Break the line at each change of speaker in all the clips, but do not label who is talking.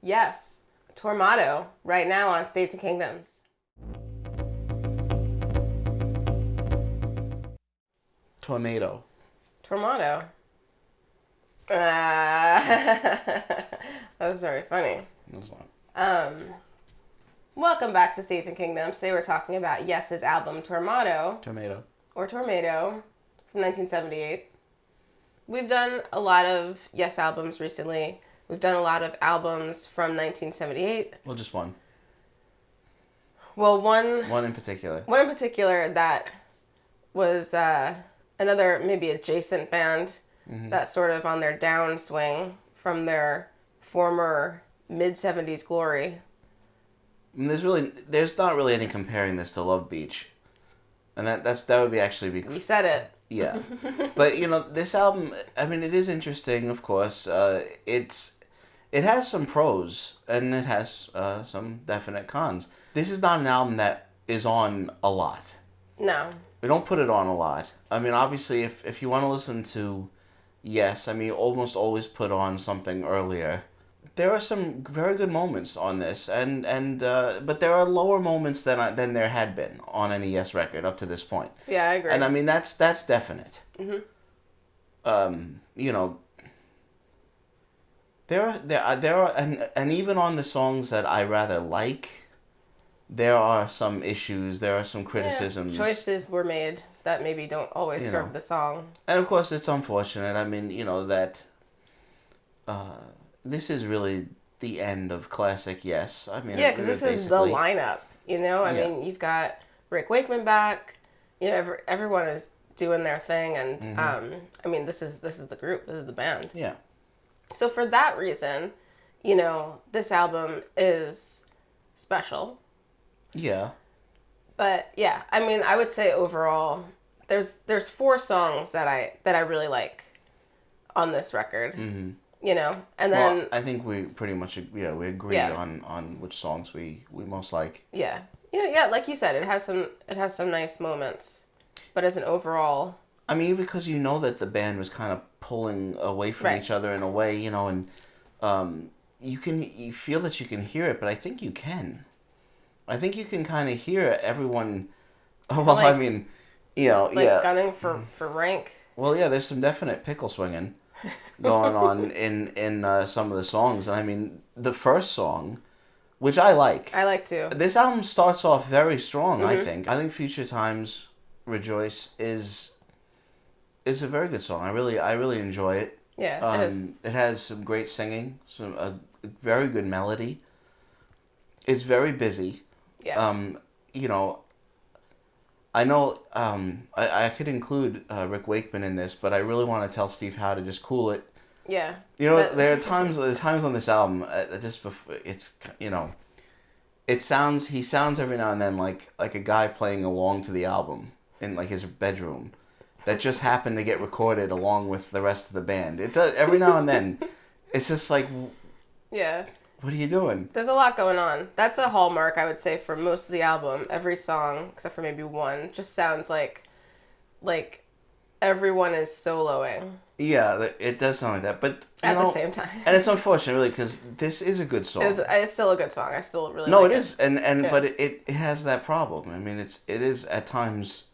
Yes. Tormato, right now on States and Kingdoms.
Tormato.
Tormato. That was very funny.
That's not.
Welcome back to States and Kingdoms. Today we're talking about Yes's album Tormato.
Tomato.
Or Tormato from 1978. We've done a lot of Yes albums recently. We've done a lot of albums from 1978.
Well, just one.
Well, one...
One in particular.
One in particular that was another maybe adjacent band that sort of on their downswing from their former mid-70s glory.
And there's not really any comparing this to Love Beach. And that would be actually be...
You said it.
Yeah. But, this album, I mean, it is interesting, of course. It has some pros, and it has some definite cons. This is not an album that is on a lot.
No.
We don't put it on a lot. I mean, obviously, if you want to listen to Yes, I mean, almost always put on something earlier. There are some very good moments on this, but there are lower moments than there had been on any Yes record up to this point.
Yeah, I agree.
And I mean, that's definite. Mm-hmm. There are, and even on the songs that I rather like, there are some issues. There are some criticisms.
Yeah, choices were made that maybe don't always serve the song.
And of course, it's unfortunate. I mean, that this is really the end of classic Yes. I mean,
yeah, because this is the lineup. I mean, you've got Rick Wakeman back. Everyone is doing their thing, and I mean, this is the group. This is the band.
Yeah.
So for that reason, this album is special.
Yeah.
But yeah, I mean, I would say overall, there's 4 songs that I really like on this record. Mm-hmm. And then
I think we pretty much we agree on which songs we most like.
Yeah. Yeah, like you said, it has some nice moments, but as an overall,
I mean, because that the band was kind of pulling away from each other in a way, and you feel that you can hear it, but I think you can. I think you can kind of hear everyone. Well, I mean,
gunning for rank.
Well, yeah, there's some definite pickle swinging going on in some of the songs, and I mean, the first song, which I like.
I like too.
This album starts off very strong. I think. I think Future Times Rejoice is a very good song. I really enjoy it.
Yeah, it is.
It has some great singing, a very good melody. It's very busy.
Yeah.
I know I could include Rick Wakeman in this, but I really want to tell Steve Howe to just cool it.
Yeah.
There are times on this album he sounds every now and then like a guy playing along to the album in like his bedroom that just happened to get recorded along with the rest of the band. It does every now and then. It's just like,
yeah.
What are you doing?
There's a lot going on. That's a hallmark, I would say, for most of the album. Every song, except for maybe one, just sounds like everyone is soloing.
Yeah, it does sound like that, but
at the same time.
And it's unfortunate, really, because this is a good song.
It's still a good song. I still really
no,
like
it is, but it has that problem. I mean, it is at times.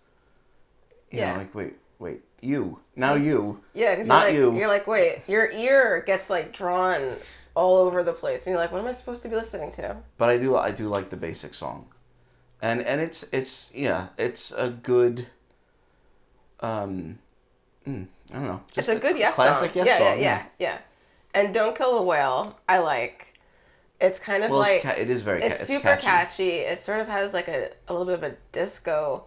You know, like wait, you now you.
Yeah, because
not you.
You're like, wait, your ear gets like drawn all over the place, and you're like, what am I supposed to be listening to?
But I do like the basic song, and it's a good. I don't know.
It's a good Yes
classic
song.
Yes song.
Yeah. And Don't Kill the Whale, I like. It's kind of
it is very.
It's super catchy. It sort of has like a little bit of a disco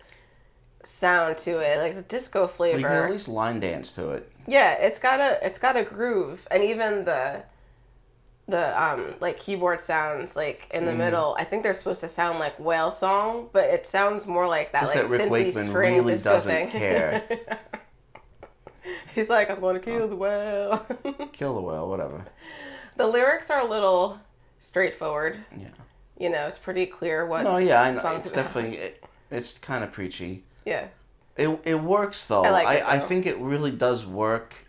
sound to it, like the disco flavor.
Well, you can at least line dance to it.
Yeah, it's got a groove, and even the like keyboard sounds like in the middle. I think they're supposed to sound like whale song, but it sounds more like that.
Just
like
that Rick Wakeman really doesn't care.
He's like, I'm going to kill the whale.
Kill the whale, whatever.
The lyrics are a little straightforward.
Yeah.
It's pretty clear what.
No, yeah, I know. It's definitely it's kind of preachy.
Yeah.
It works though.
I like it, though.
I think it really does work.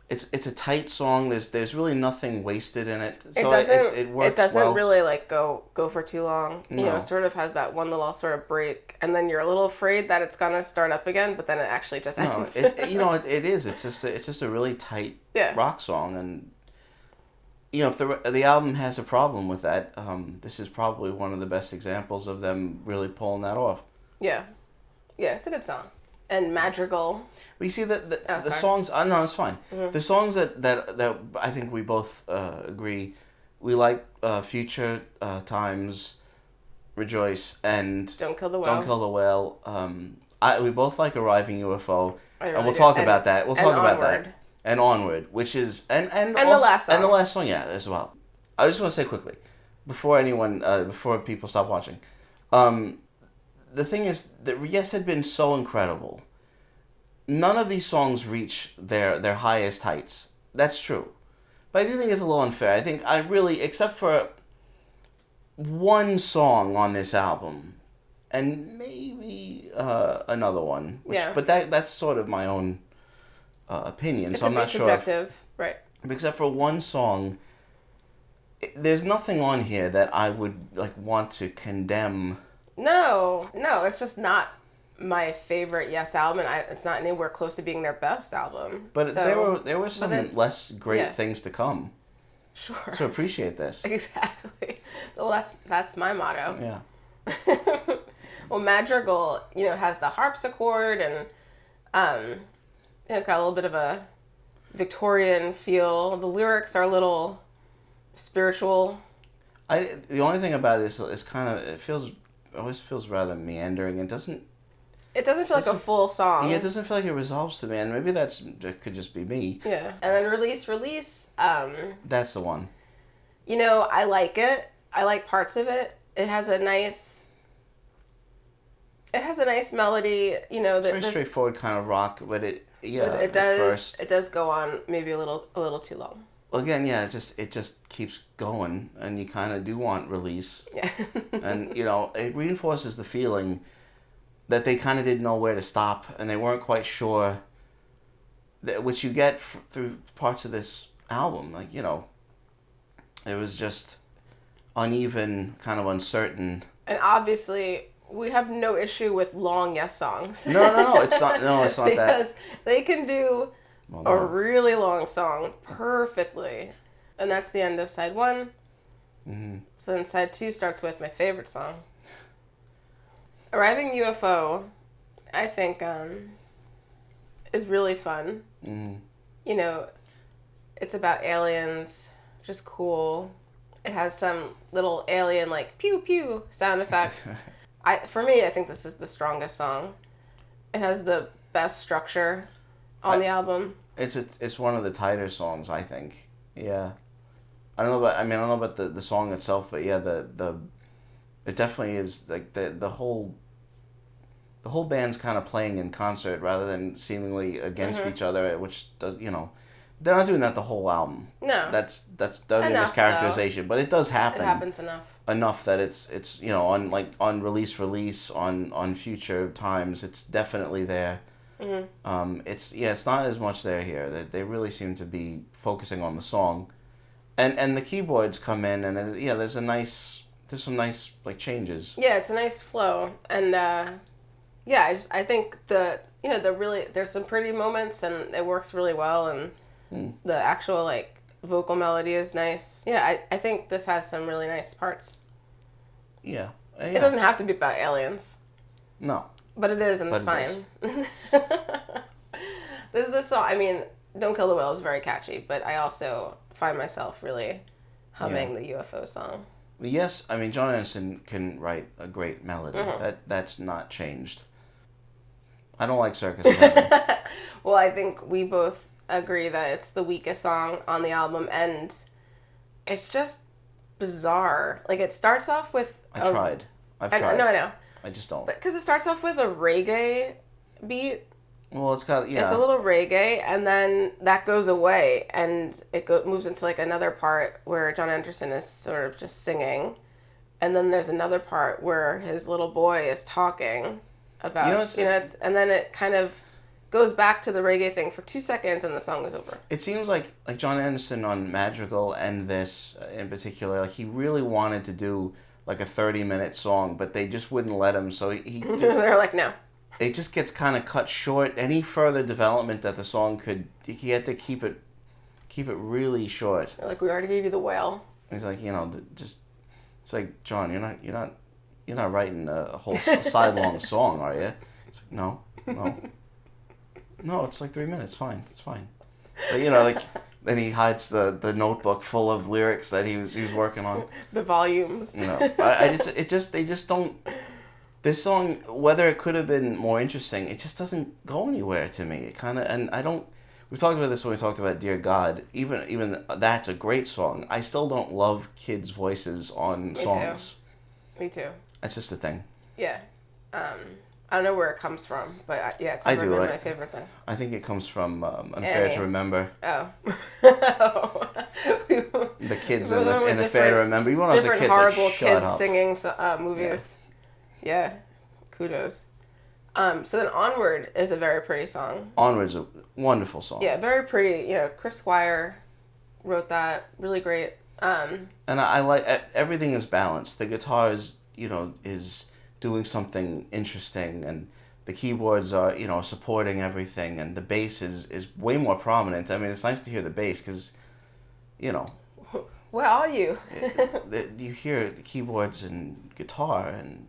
it's a tight song. There's really nothing wasted in it. So
it
works
it doesn't
well.
really like go for too long.
No.
You know, it sort of has that one little sort of break, and then you're a little afraid that it's gonna start up again, but then it actually just
No,
ends.
it is. It's just a really tight rock song, and you know, if the album has a problem with that, this is probably one of the best examples of them really pulling that off.
Yeah, it's a good song. And Madrigal.
Well, you see the songs. No, it's fine. Mm-hmm. The songs that I think we both agree we like. Future Times, Rejoice, and
Don't Kill the Whale.
Don't Kill the Whale. We both like Arriving UFO,
really
and we'll talk about that. We'll talk about
Onward.
that. And Onward, which is and
also, the last song.
And the last song, yeah, as well. I just want to say quickly, before people stop watching, the thing is that Yes had been so incredible. None of these songs reach their highest heights. That's true, but I do think it's a little unfair. I think except for one song on this album, and maybe another one. But that's sort of my own opinion, so I'm not sure.
Subjective, right?
Except for one song, there's nothing on here that I would want to condemn.
No, it's just not my favorite Yes album, and it's not anywhere close to being their best album.
But there were some less great things to come.
Sure.
So appreciate this.
Exactly. Well, that's my motto.
Yeah.
Well, Madrigal, has the harpsichord, and it's got a little bit of a Victorian feel. The lyrics are a little spiritual.
The only thing about it is kind of it always feels rather meandering. It doesn't
feel like a full song.
Yeah, it doesn't feel like it resolves to me, and maybe that could just be me.
Yeah, and then release.
That's the one.
I like it. I like parts of it. It has a nice melody.
It's very straightforward kind of rock, but it
does go on maybe a little too long.
Well, again, yeah, it just keeps going, and you kind of do want release.
Yeah.
And it reinforces the feeling that they kind of didn't know where to stop, and they weren't quite sure. Which you get through parts of this album, it was just uneven, kind of uncertain.
And obviously, we have no issue with long Yes songs.
No, it's not. No, it's not
because they can do a really long song perfectly, and that's the end of side one.
Mm-hmm.
So then side two starts with my favorite song. Arriving UFO, I think, is really fun.
Mm-hmm.
It's about aliens, just cool. It has some little alien pew pew sound effects. For me, I think this is the strongest song. It has the best structure on the album.
It's one of the tighter songs, I think. Yeah. I don't know about the song itself, but yeah, it definitely is the whole band's kind of playing in concert rather than seemingly against each other, which does, they're not doing that the whole album.
No.
That's mischaracterization, but it does happen.
It happens
Enough that it's on release on Future Times, it's definitely there.
Mm-hmm.
It's not as much there here. They really seem to be focusing on the song, and the keyboards come in, and there's some nice changes.
Yeah, it's a nice flow, and I think there's some pretty moments, and it works really well, and the actual vocal melody is nice. Yeah, I think this has some really nice parts.
Yeah.
It doesn't have to be about aliens.
No.
But it is, and it's fine. This is the song. Don't Kill the Whale is very catchy, but I also find myself really humming the UFO song.
Yes, John Anderson can write a great melody. Mm-hmm. That's not changed. I don't like Circus of Heaven.
Well, I think we both agree that it's the weakest song on the album, and it's just bizarre. It starts off with...
I've tried.
No, I know.
I just don't.
Because it starts off with a reggae beat.
Well, it's got... Yeah.
It's a little reggae, and then that goes away, and it moves into another part where John Anderson is sort of just singing, and then there's another part where his little boy is talking about... and then it kind of goes back to the reggae thing for 2 seconds and the song is over.
It seems like John Anderson on Madrigal and this in particular, like he really wanted to do like a 30-minute song, but they just wouldn't let him. So he just,
they're like, no.
it just gets kind of cut short. Any further development that the song he had to keep it really short.
They're like, we already gave you the whale.
He's like, just it's like, John, you're not writing a whole sidelong song, are you? It's like, no. No, it's like 3 minutes. Fine, it's fine. But like then he hides the notebook full of lyrics that he was working on.
The volumes.
They just don't. This song, whether it could have been more interesting, it just doesn't go anywhere to me. It kind of, and I don't. We talked about this when we talked about Dear God. Even that's a great song. I still don't love kids' voices on songs.
Me too.
That's just a thing.
Yeah. I don't know where it comes from, but it's
I
never
do.
been my favorite thing.
I think it comes from Unfair to Remember.
Oh.
The kids in the Unfair to Remember. You want to
different
kids
horrible
like, shut
kids
up.
singing movies. Yeah. Kudos. So then Onward is a very pretty song.
Onward's a wonderful song.
Yeah, very pretty. Chris Squire wrote that. Really great.
And I like everything is balanced. The guitar is doing something interesting, and the keyboards are supporting everything, and the bass is way more prominent. I mean, it's nice to hear the bass because
Where are you?
you hear the keyboards and guitar and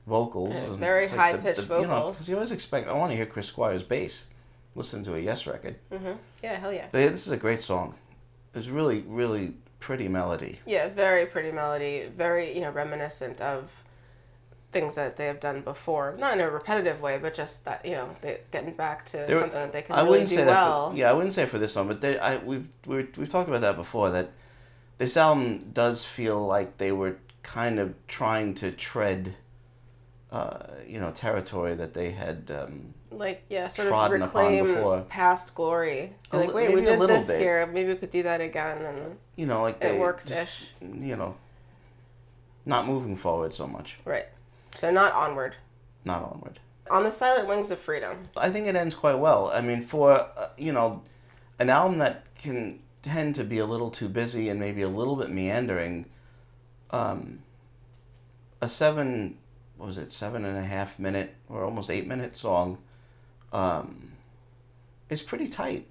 vocals.
Yeah,
and
very high-pitched vocals.
Because you always expect, I want to hear Chris Squire's bass. Listen to a Yes record.
Mm-hmm. Yeah, hell yeah.
But this is a great song. It's really, really pretty melody.
Yeah, very pretty melody. Very, reminiscent of things that they have done before. Not in a repetitive way, but just that, they getting back to something that they can really do well.
I wouldn't say for this one, but we've talked about that before, that this album does feel like they were kind of trying to tread territory that they had
sort
trodden
of reclaim
upon before.
Past glory. Wait, we
maybe
did this
bit.
here. Maybe we could do that again, and it works-ish.
Not moving forward so much.
Right. So not Onward.
Not Onward.
On the Silent Wings of Freedom.
I think it ends quite well. I mean, for an album that can tend to be a little too busy and maybe a little bit meandering, a 7.5 minute or almost 8 minute song is pretty tight.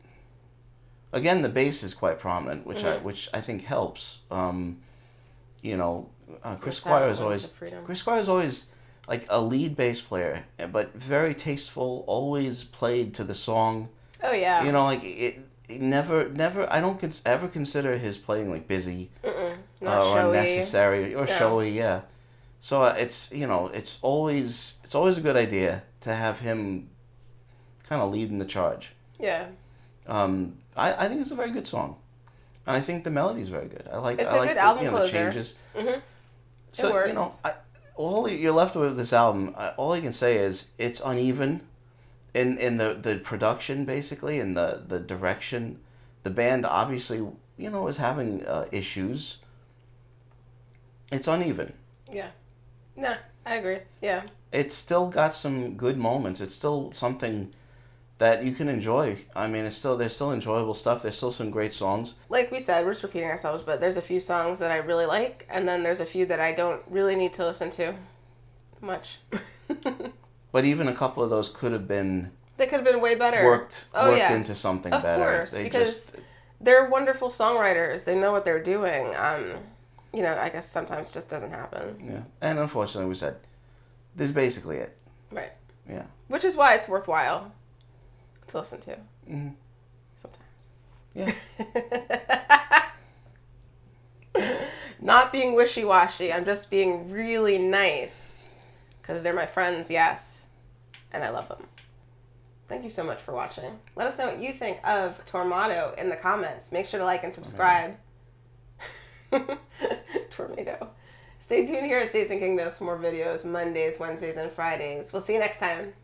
Again, the bass is quite prominent, which I think helps. Chris Squire is always like a lead bass player, but very tasteful. Always played to the song.
Oh yeah.
It never. I don't ever consider his playing like busy
Not
or
showy.
unnecessary or showy. Yeah. So it's always a good idea to have him kind of leading the charge.
Yeah.
I think it's a very good song, and I think the melody is very good.
It's a good album closer.
The changes.
Mm-hmm.
So
it works.
all you're left with this album. All I can say is it's uneven, in the production basically, in the direction. The band obviously is having issues. It's uneven.
Yeah. No, I agree. Yeah.
It's still got some good moments. It's still something that you can enjoy. I mean, there's still enjoyable stuff. There's still some great songs.
Like we said, we're just repeating ourselves, but there's a few songs that I really like, and then there's a few that I don't really need to listen to much.
But even a couple of those could have been...
They could have been way better.
Worked into something better.
Of course, because they're wonderful songwriters. They know what they're doing. I guess sometimes it just doesn't happen.
Yeah, and unfortunately we said, this is basically it.
Right.
Yeah.
Which is why it's worthwhile to listen to.
Mm-hmm.
Sometimes.
Yeah.
Not being wishy-washy. I'm just being really nice. Because they're my friends, yes. And I love them. Thank you so much for watching. Let us know what you think of Tormato in the comments. Make sure to like and subscribe. Tormato. Stay tuned here at States and Kingdoms for more videos Mondays, Wednesdays, and Fridays. We'll see you next time.